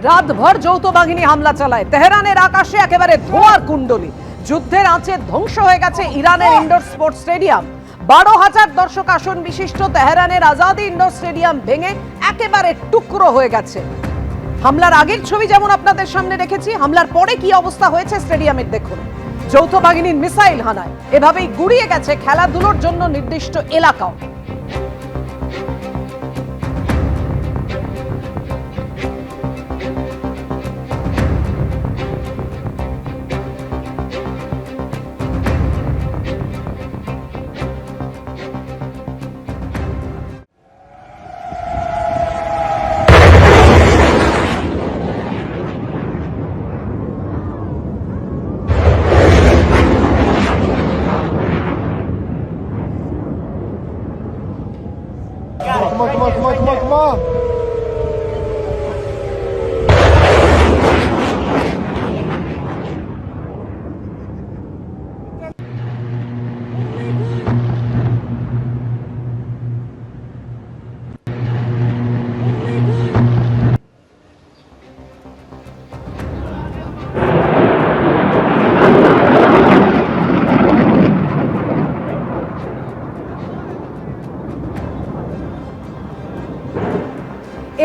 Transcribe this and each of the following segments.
রাতভর যৌথ বাহিনী হামলা চালায়। তেহরানের আকাশে একেবারে ধোঁয়ার কুণ্ডলী। যুদ্ধের আঁচে ধ্বংস হয়ে গেছে ইরানের ইনডোর স্পোর্টস স্টেডিয়াম। 12,000 দর্শক আসন বিশিষ্ট তেহরানের আজাদি ইনডোর স্টেডিয়াম ভেঙে একেবারে টুকরো হয়ে গেছে। হামলার আগের ছবি যেমন আপনাদের সামনে রেখেছি, হামলার পরে কি অবস্থা হয়েছে স্টেডিয়ামের দেখুন। যৌথ বাহিনীর মিসাইল হানায় এভাবেই গুড়িয়ে গেছে খেলাধুলোর জন্য নির্দিষ্ট এলাকাও। Come on.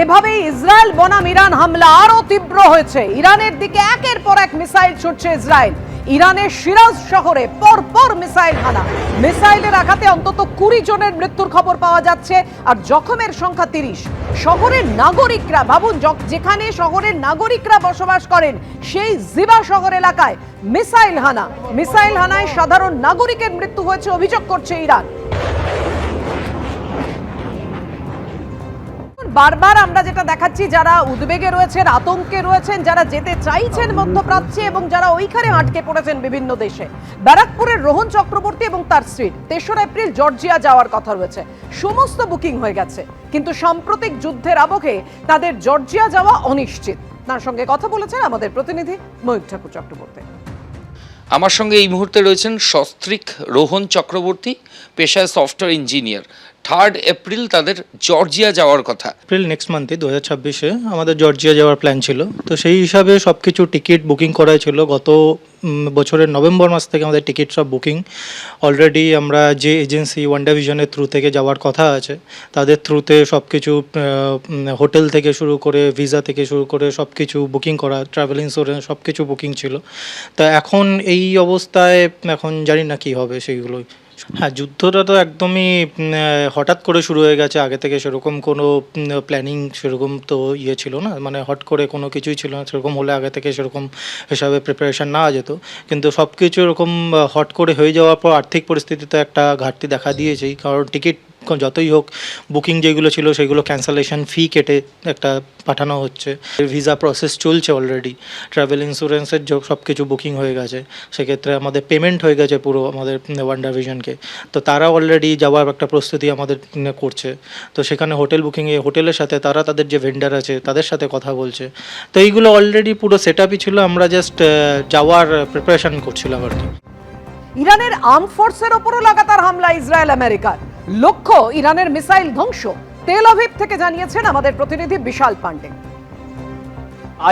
এভাবেই ইসরায়েল বনাম ইরান হামলা আরো তীব্র হয়েছে। ইরানের দিকে একের পর এক মিসাইল ছুটছে ইসরায়েল। ইরানের শিরাজ শহরে পরপর মিসাইল হানা। মিসাইলের আঘাতে অন্তত 20 জনের মৃত্যুর খবর পাওয়া যাচ্ছে, আর জখমের সংখ্যা 30। শহরের নাগরিকরা, ভাবুন, যেখানে শহরের নাগরিকরা বসবাস করেন সেই জিবা শহর এলাকায় মিসাইল হানা। মিসাইল হানায় সাধারণ নাগরিকের মৃত্যু হয়েছে অভিযোগ করছে ইরান। বারবার আমরা যেটা দেখাচ্ছি, যারা উদ্বেগে রয়েছেন, আতঙ্কে রয়েছেন, যারা যেতে চাইছেন মধ্যপ্রাচ্যে এবং যারা ওইখানে আটকে পড়েছেন বিভিন্ন দেশে, ব্যারাকপুরের রোহন চক্রবর্তী এবং তার স্ত্রীর 3রা এপ্রিল জর্জিয়া যাওয়ার কথা রয়েছে। সমস্ত বুকিং হয়ে গেছে, কিন্তু সাম্প্রতিক যুদ্ধের আবহে তাদের জর্জিয়া যাওয়া অনিশ্চিত। তার সঙ্গে কথা বলেছেন আমাদের প্রতিনিধি ময়ূর ঠাকুর চক্রবর্তী। আমার সঙ্গে এই মুহূর্তে রয়েছেন সস্ত্রীক রোহন চক্রবর্তী, পেশায় সফটওয়্যার ইঞ্জিনিয়ার। 3 এপ্রিল তাদের জর্জিয়া যাওয়ার কথা। এপ্রিল নেক্সট মান্থে 2026-এ আমাদের জর্জিয়া যাওয়ার প্ল্যান ছিল। তো সেই হিসাবে সব কিছু টিকিট বুকিং করা ছিল। গত বছরের নভেম্বর মাস থেকে আমাদের টিকিট সব বুকিং অলরেডি। আমরা যে এজেন্সি ওয়ান্ডা ভিশনের থ্রু থেকে যাওয়ার কথা আছে তাদের থ্রুতে সব কিছু, হোটেল থেকে শুরু করে ভিসা থেকে শুরু করে সব কিছু বুকিং করা, ট্রাভেল ইন্স্যুরেন্স সব কিছু বুকিং ছিল। তা এখন এই অবস্থায় এখন জানি না কী হবে সেইগুলোই। হ্যাঁ, যুদ্ধটা তো একদমই হঠাৎ করে শুরু হয়ে গেছে। আগে থেকে সেরকম কোনো প্ল্যানিং সেরকম তো ছিল না, মানে হট করে কোনো কিছুই ছিল না। সেরকম হলে আগে থেকে সেরকম হিসাবে প্রিপারেশান নেওয়া যেত, কিন্তু সব কিছু এরকম হট করে হয়ে যাওয়ার পর আর্থিক পরিস্থিতিতে একটা ঘাটতি দেখা দিয়েছেই। কারণ টিকিট যতই হোক, বুকিং যেগুলো ছিল সেগুলো ক্যান্সেলেশন ফি কেটে একটা পাঠানো হচ্ছে। ভিসা প্রসেস চলছে অলরেডি, ট্রাভেল ইন্স্যুরেন্সের সব কিছু বুকিং হয়ে গেছে। সেক্ষেত্রে আমাদের পেমেন্ট হয়ে গেছে পুরো আমাদের ওয়ান্ডা ভিশনকে। তো তারা অলরেডি যাওয়ার একটা প্রস্তুতি আমাদের করছে। তো সেখানে হোটেল বুকিংয়ে, হোটেলের সাথে তারা তাদের যে ভেন্ডার আছে তাদের সাথে কথা বলছে। তো এইগুলো অলরেডি পুরো সেট আপই ছিল, আমরা জাস্ট যাওয়ার প্রিপারেশন করছিলাম আর কি। ইরানের আর্ম ফোর্সের ওপরও লাগাতার হামলা ইসরায়েল আমেরিকার। লক্ষ্য ইরানের মিসাইল ধ্বংস। তেল আভিভ থেকে জানিয়েছেন আমাদের প্রতিনিধি বিশাল পান্ডে।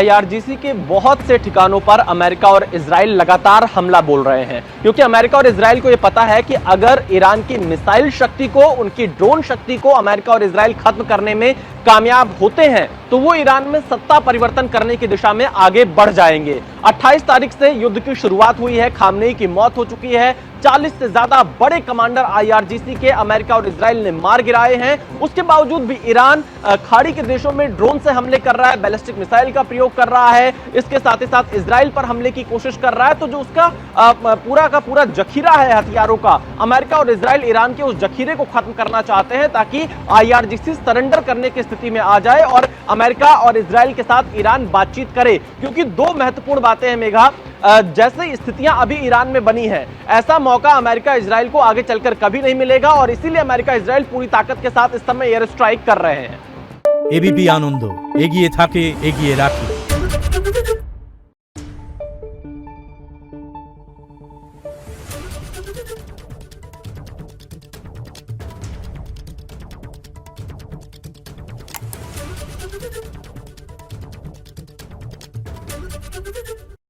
IRGC के बहुत से ठिकानों पर अमेरिका और इजराइल लगातार हमला बोल रहे हैं, क्योंकि अमेरिका और इजराइल को यह पता है कि अगर ईरान की मिसाइल शक्ति को, उनकी ड्रोन शक्ति को अमेरिका और इजराइल खत्म करने में कामयाब होते हैं तो वो ईरान में सत्ता परिवर्तन करने की दिशा में आगे बढ़ जाएंगे। 28 तारीख से युद्ध की शुरुआत हुई है, खामनेई की मौत हो चुकी है, 40 से ज्यादा बड़े कमांडर IRGC के अमेरिका और इजराइल ने मार गिराए हैं। उसके बावजूद भी ईरान खाड़ी के देशों में ड्रोन से हमले कर रहा है, बैलिस्टिक मिसाइल का प्रयोग कर रहा है, इसके साथ ही साथ इजराइल पर हमले की कोशिश कर रहा है। तो जो उसका पूरा का पूरा जखीरा है हथियारों का, अमेरिका और इजराइल ईरान के उस जखीरे को खत्म करना चाहते हैं ताकि IRGC सरेंडर करने की स्थिति में आ जाए और अमेरिका और इजराइल के साथ ईरान बातचीत करे। क्योंकि 2 महत्वपूर्ण बातें हैं मेघा, जैसे स्थितियां अभी ईरान में बनी है, ऐसा मौका अमेरिका इजराइल को आगे चलकर कभी नहीं मिलेगा और इसीलिए अमेरिका इजराइल पूरी ताकत के साथ इस समय एयर स्ट्राइक कर रहे हैं। एबीपी आनंद एगिए थाके एगिए राखे।